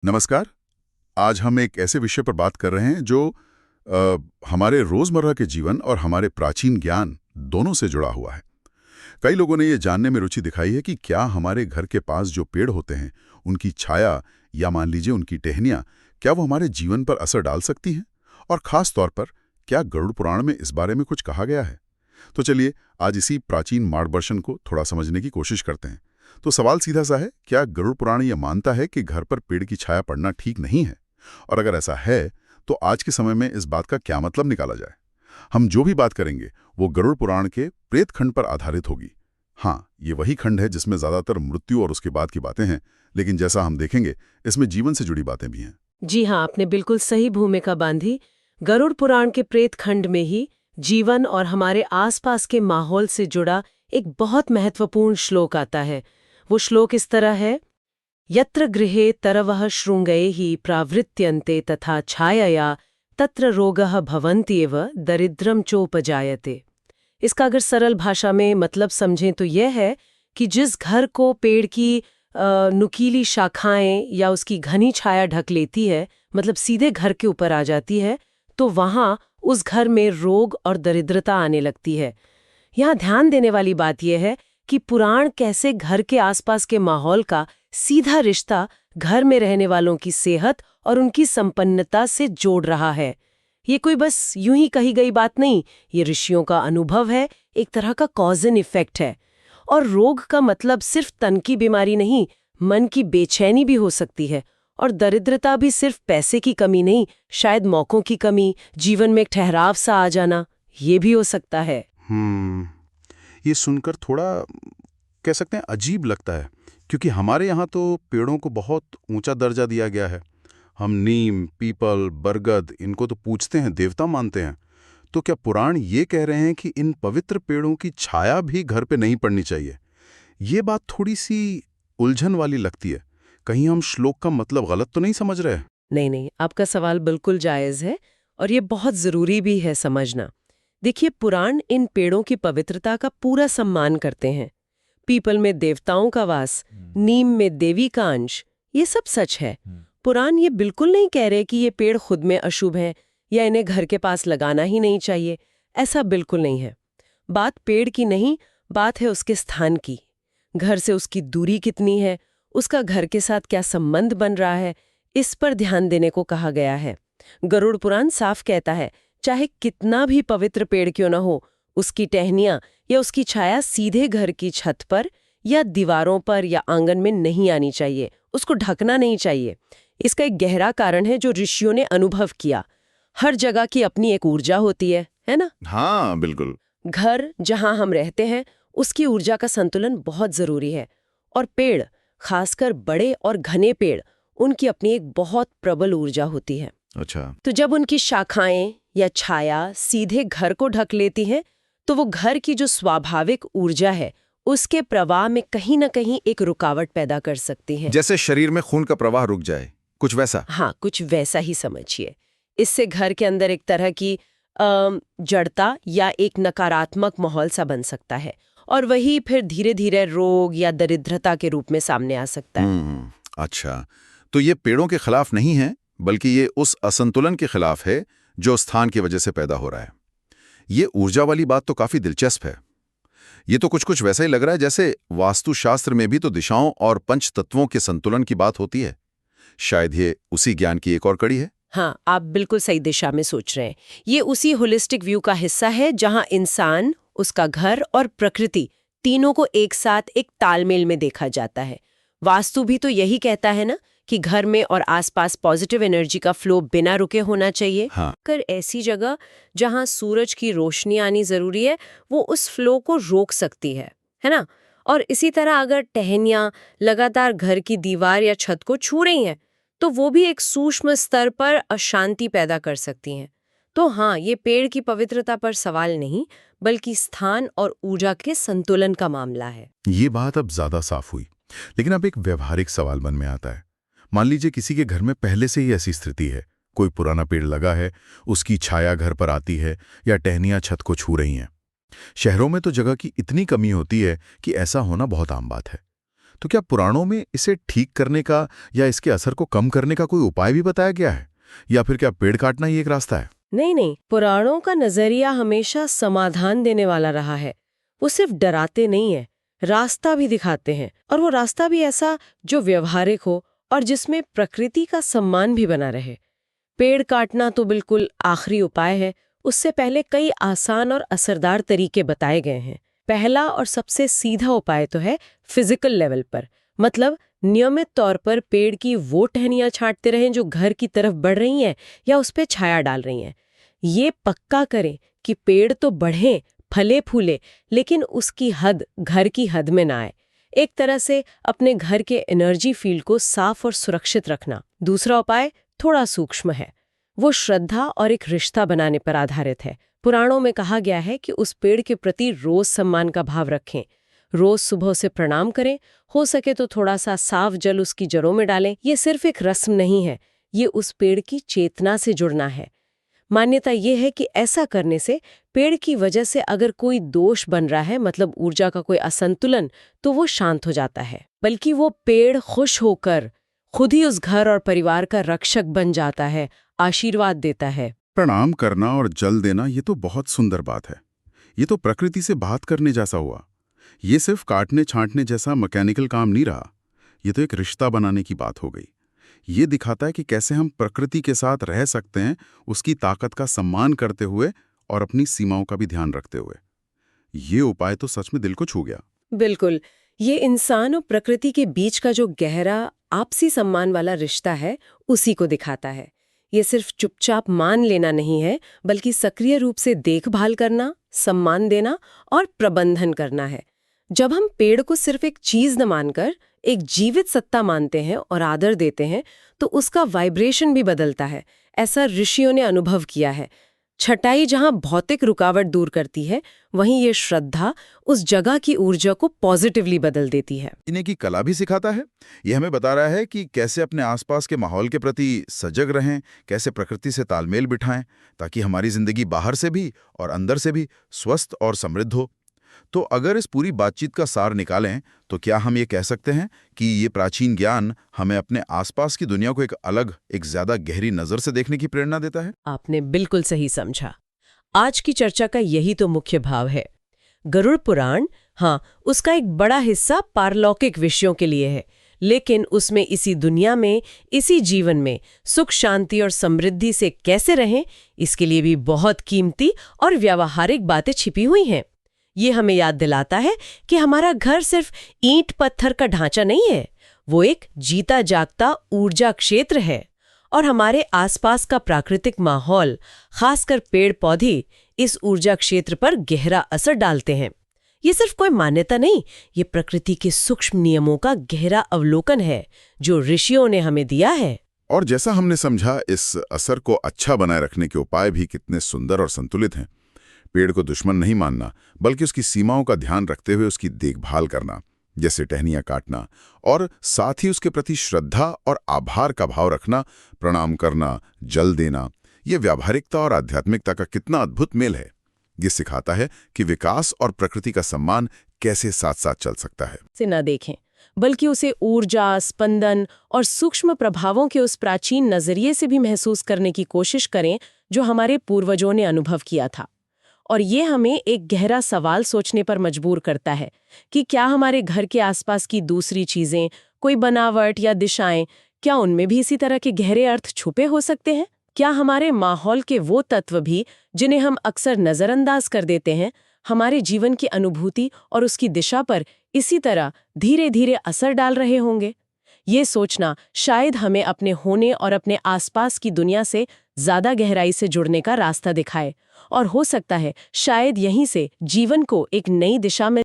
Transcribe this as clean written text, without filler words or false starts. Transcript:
नमस्कार। आज हम एक ऐसे विषय पर बात कर रहे हैं जो हमारे रोजमर्रा के जीवन और हमारे प्राचीन ज्ञान दोनों से जुड़ा हुआ है। कई लोगों ने ये जानने में रुचि दिखाई है कि क्या हमारे घर के पास जो पेड़ होते हैं, उनकी छाया या मान लीजिए उनकी टहनियाँ, क्या वो हमारे जीवन पर असर डाल सकती हैं? और खास तौर पर क्या गरुड़ पुराण में इस बारे में कुछ कहा गया है? तो चलिए आज इसी प्राचीन मार्गदर्शन को थोड़ा समझने की कोशिश करते हैं। तो सवाल सीधा सा है, क्या गरुड़ पुराण यह मानता है कि घर पर पेड़ की छाया पड़ना ठीक नहीं है? और अगर ऐसा है तो आज के समय में इस बात का क्या मतलब निकाला जाए? हम जो भी बात करेंगे वो गरुड़ पुराण के प्रेत खंड पर आधारित होगी। हाँ, ये वही खंड है जिसमें ज्यादातर मृत्यु और उसके बाद की बातें हैं, लेकिन जैसा हम देखेंगे इसमें जीवन से जुड़ी बातें भी हैं। जी हाँ, आपने बिल्कुल सही भूमिका बांधी। गरुड़ पुराण के प्रेत खंड में ही जीवन और हमारे आसपास के माहौल से जुड़ा एक बहुत महत्वपूर्ण श्लोक आता है। वो श्लोक इस तरह है, यत्र गृहे तरवः शृंगैः प्रावृत्यन्ते तथा छायया तत्र रोगः भवन्त्येव दरिद्रम चोपजायते। इसका अगर सरल भाषा में मतलब समझें तो यह है कि जिस घर को पेड़ की नुकीली शाखाएं या उसकी घनी छाया ढक लेती है, मतलब सीधे घर के ऊपर आ जाती है, तो वहां उस घर में रोग और दरिद्रता आने लगती है। यहाँ ध्यान देने वाली बात यह है कि पुराण कैसे घर के आसपास के माहौल का सीधा रिश्ता घर में रहने वालों की सेहत और उनकी संपन्नता से जोड़ रहा है। ये कोई बस यूं ही कही गई बात नहीं, ये ऋषियों का अनुभव है, एक तरह का कॉज एंड इफेक्ट है। और रोग का मतलब सिर्फ तन की बीमारी नहीं, मन की बेचैनी भी हो सकती है। और दरिद्रता भी सिर्फ पैसे की कमी नहीं, शायद मौकों की कमी, जीवन में एक ठहराव सा आ जाना, ये भी हो सकता है। ये सुनकर थोड़ा कह सकते हैं अजीब लगता है, क्योंकि हमारे यहाँ तो पेड़ों को बहुत ऊंचा दर्जा दिया गया है। हम नीम, पीपल, बरगद इनको तो पूजते हैं, देवता मानते हैं। तो क्या पुराण ये कह रहे हैं कि इन पवित्र पेड़ों की छाया भी घर पे नहीं पड़नी चाहिए? ये बात थोड़ी सी उलझन वाली लगती है। कहीं हम श्लोक का मतलब गलत तो नहीं समझ रहे? नहीं नहीं, आपका सवाल बिल्कुल जायज़ है और ये बहुत ज़रूरी भी है समझना। देखिए, पुराण इन पेड़ों की पवित्रता का पूरा सम्मान करते हैं। पीपल में देवताओं का वास, नीम में देवी का अंश, ये सब सच है। पुराण ये बिल्कुल नहीं कह रहे कि ये पेड़ खुद में अशुभ हैं या इन्हें घर के पास लगाना ही नहीं चाहिए। ऐसा बिल्कुल नहीं है। बात पेड़ की नहीं, बात है उसके स्थान की। घर से उसकी दूरी कितनी है, उसका घर के साथ क्या संबंध बन रहा है, इस पर ध्यान देने को कहा गया है। गरुड़ पुराण साफ कहता है, चाहे कितना भी पवित्र पेड़ क्यों न हो, उसकी टहनियां या उसकी छाया सीधे घर की छत पर या दीवारों पर या आंगन में नहीं आनी चाहिए, उसको ढकना नहीं चाहिए। इसका एक गहरा कारण है जो ऋषियों ने अनुभव किया। हर जगह की अपनी एक ऊर्जा होती है ना? हाँ बिल्कुल। घर जहां हम रहते हैं, उसकी ऊर्जा का संतुलन बहुत जरूरी है। और पेड़, खासकर बड़े और घने पेड़, उनकी अपनी एक बहुत प्रबल ऊर्जा होती है। अच्छा। तो जब उनकी शाखाएं या छाया सीधे घर को ढक लेती हैं, तो वो घर की जो स्वाभाविक ऊर्जा है, उसके प्रवाह में कहीं ना कहीं एक रुकावट पैदा कर सकती हैं। जैसे शरीर में खून का प्रवाह रुक जाए, कुछ वैसा? हाँ, कुछ वैसा ही समझिए। इससे घर के अंदर एक तरह की जड़ता या एक नकारात्मक माहौल सा बन सकता है, और वही फिर धीरे धीरे रोग या दरिद्रता के रूप में सामने आ सकता है। अच्छा, तो ये पेड़ों के खिलाफ नहीं है, बल्कि ये उस असंतुलन के खिलाफ है जो स्थान की वजह से पैदा हो रहा है। ये ऊर्जा वाली बात तो काफी दिलचस्प है। ये तो कुछ कुछ वैसा ही लग रहा है जैसे वास्तुशास्त्र में भी तो दिशाओं और पंच तत्वों के संतुलन की बात होती है। शायद ये उसी ज्ञान की एक और कड़ी है। हाँ, आप बिल्कुल सही दिशा में सोच रहे हैं। ये उसी होलिस्टिक व्यू का हिस्सा है जहां इंसान, उसका घर और प्रकृति तीनों को एक साथ एक तालमेल में देखा जाता है। वास्तु भी तो यही कहता है ना कि घर में और आसपास पॉजिटिव एनर्जी का फ्लो बिना रुके होना चाहिए। हाँ। कर ऐसी जगह जहां सूरज की रोशनी आनी जरूरी है, वो उस फ्लो को रोक सकती है ना? और इसी तरह अगर टहनियां लगातार घर की दीवार या छत को छू रही हैं, तो वो भी एक सूक्ष्म स्तर पर अशांति पैदा कर सकती हैं। तो हाँ, ये पेड़ की पवित्रता पर सवाल नहीं, बल्कि स्थान और ऊर्जा के संतुलन का मामला है। ये बात अब ज्यादा साफ हुई, लेकिन अब एक व्यवहारिक सवाल मन में आता है। मान लीजिए किसी के घर में पहले से ही ऐसी स्थिति है, कोई पुराना पेड़ लगा है, उसकी छाया घर पर आती है या टहनियां छत को छू रही हैं। शहरों में तो जगह की इतनी कमी होती है कि ऐसा होना बहुत आम बात है। तो क्या पुराणों में इसे ठीक करने का या इसके असर को कम करने का कोई उपाय भी बताया गया है, या फिर क्या पेड़ काटना ही एक रास्ता है? नहीं, पुराणों का नजरिया हमेशा समाधान देने वाला रहा है। वो सिर्फ डराते नहीं है, रास्ता भी दिखाते हैं, और वो रास्ता भी ऐसा जो व्यवहारिक हो और जिसमें प्रकृति का सम्मान भी बना रहे। पेड़ काटना तो बिल्कुल आखिरी उपाय है, उससे पहले कई आसान और असरदार तरीके बताए गए हैं। पहला और सबसे सीधा उपाय तो है फिजिकल लेवल पर, मतलब नियमित तौर पर पेड़ की वो टहनियां छांटते रहें जो घर की तरफ बढ़ रही हैं या उस पर छाया डाल रही हैं। ये पक्का करें कि पेड़ तो बढ़े, फले फूले, लेकिन उसकी हद घर की हद में ना आए। एक तरह से अपने घर के एनर्जी फील्ड को साफ और सुरक्षित रखना। दूसरा उपाय थोड़ा सूक्ष्म है, वो श्रद्धा और एक रिश्ता बनाने पर आधारित है। पुराणों में कहा गया है कि उस पेड़ के प्रति रोज सम्मान का भाव रखें, रोज सुबह उसे प्रणाम करें, हो सके तो थोड़ा सा साफ जल उसकी जड़ों में डालें। ये सिर्फ एक रस्म नहीं है, ये उस पेड़ की चेतना से जुड़ना है। मान्यता ये है कि ऐसा करने से पेड़ की वजह से अगर कोई दोष बन रहा है, मतलब ऊर्जा का कोई असंतुलन, तो वो शांत हो जाता है, बल्कि वो पेड़ खुश होकर खुद ही उस घर और परिवार का रक्षक बन जाता है, आशीर्वाद देता है। प्रणाम करना और जल देना, ये तो बहुत सुंदर बात है। ये तो प्रकृति से बात करने जैसा हुआ। ये सिर्फ काटने छांटने जैसा मैकेनिकल काम नहीं रहा, ये तो एक रिश्ता बनाने की बात हो गई। ये दिखाता है कि कैसे हम प्रकृति के साथ रह सकते हैं, उसकी ताकत का सम्मान करते हुए और अपनी सीमाओं का भी ध्यान रखते हुए। ये उपाय तो सच में दिल को छू गया। बिल्कुल, ये इंसान और प्रकृति के बीच का जो गहरा आपसी सम्मान वाला रिश्ता है, उसी को दिखाता है। ये सिर्फ चुपचाप मान लेना नहीं है, बल्कि सक्रिय रूप से देखभाल करना, सम्मान देना और प्रबंधन करना है। जब हम पेड़ को सिर्फ एक चीज न मानकर एक जीवित सत्ता मानते हैं और आदर देते हैं, तो उसका वाइब्रेशन भी बदलता है। ऐसा ऋषियों ने अनुभव किया है। छटाई जहां भौतिक रुकावट दूर करती है, वहीं ये श्रद्धा उस जगह की ऊर्जा को पॉजिटिवली बदल देती है। जीने की कला भी सिखाता है। यह हमें बता रहा है कि कैसे अपने आसपास के माहौल के प्रति सजग रहें, कैसे प्रकृति से तालमेल बिठाएं, ताकि हमारी जिंदगी बाहर से भी और अंदर से भी स्वस्थ और समृद्ध हो। तो अगर इस पूरी बातचीत का सार निकालें, तो क्या हम ये कह सकते हैं कि ये प्राचीन ज्ञान हमें अपने आसपास की दुनिया को एक अलग, एक ज्यादा गहरी नजर से देखने की प्रेरणा देता है? आपने बिल्कुल सही समझा। आज की चर्चा का यही तो मुख्य भाव है। गरुड़ पुराण, हाँ, उसका एक बड़ा हिस्सा पारलौकिक विषयों के लिए है, लेकिन उसमें इसी दुनिया में, इसी जीवन में सुख, शांति और समृद्धि से कैसे रहें, इसके लिए भी बहुत कीमती और व्यावहारिक बातें छिपी हुई हैं। ये हमें याद दिलाता है कि हमारा घर सिर्फ ईंट पत्थर का ढांचा नहीं है, वो एक जीता जागता ऊर्जा क्षेत्र है। और हमारे आसपास का प्राकृतिक माहौल, खासकर पेड़ पौधे, इस ऊर्जा क्षेत्र पर गहरा असर डालते हैं। ये सिर्फ कोई मान्यता नहीं, ये प्रकृति के सूक्ष्म नियमों का गहरा अवलोकन है जो ऋषियों ने हमें दिया है। और जैसा हमने समझा, इस असर को अच्छा बनाए रखने के उपाय भी कितने सुंदर और संतुलित हैं। पेड़ को दुश्मन नहीं मानना, बल्कि उसकी सीमाओं का ध्यान रखते हुए उसकी देखभाल करना, जैसे टहनियां काटना, और साथ ही उसके प्रति श्रद्धा और आभार का भाव रखना, प्रणाम करना, जल देना। ये व्यावहारिकता और आध्यात्मिकता का कितना अद्भुत मेल है। ये सिखाता है कि विकास और प्रकृति का सम्मान कैसे साथ साथ चल सकता है। से न देखें, बल्कि उसे ऊर्जा, स्पंदन और सूक्ष्म प्रभावों के उस प्राचीन नजरिए से भी महसूस करने की कोशिश करें जो हमारे पूर्वजों ने अनुभव किया था। और ये हमें एक गहरा सवाल सोचने पर मजबूर करता है कि क्या हमारे घर के आसपास की दूसरी चीजें, कोई बनावट या दिशाएं, क्या उनमें भी इसी तरह के गहरे अर्थ छुपे हो सकते हैं? क्या हमारे माहौल के वो तत्व भी, जिन्हें हम अक्सर नजरअंदाज कर देते हैं, हमारे जीवन की अनुभूति और उसकी दिशा पर इसी तरह धीरे धीरे असर डाल रहे होंगे? ये सोचना शायद हमें अपने होने और अपने आसपास की दुनिया से ज्यादा गहराई से जुड़ने का रास्ता दिखाए, और हो सकता है शायद यहीं से जीवन को एक नई दिशा में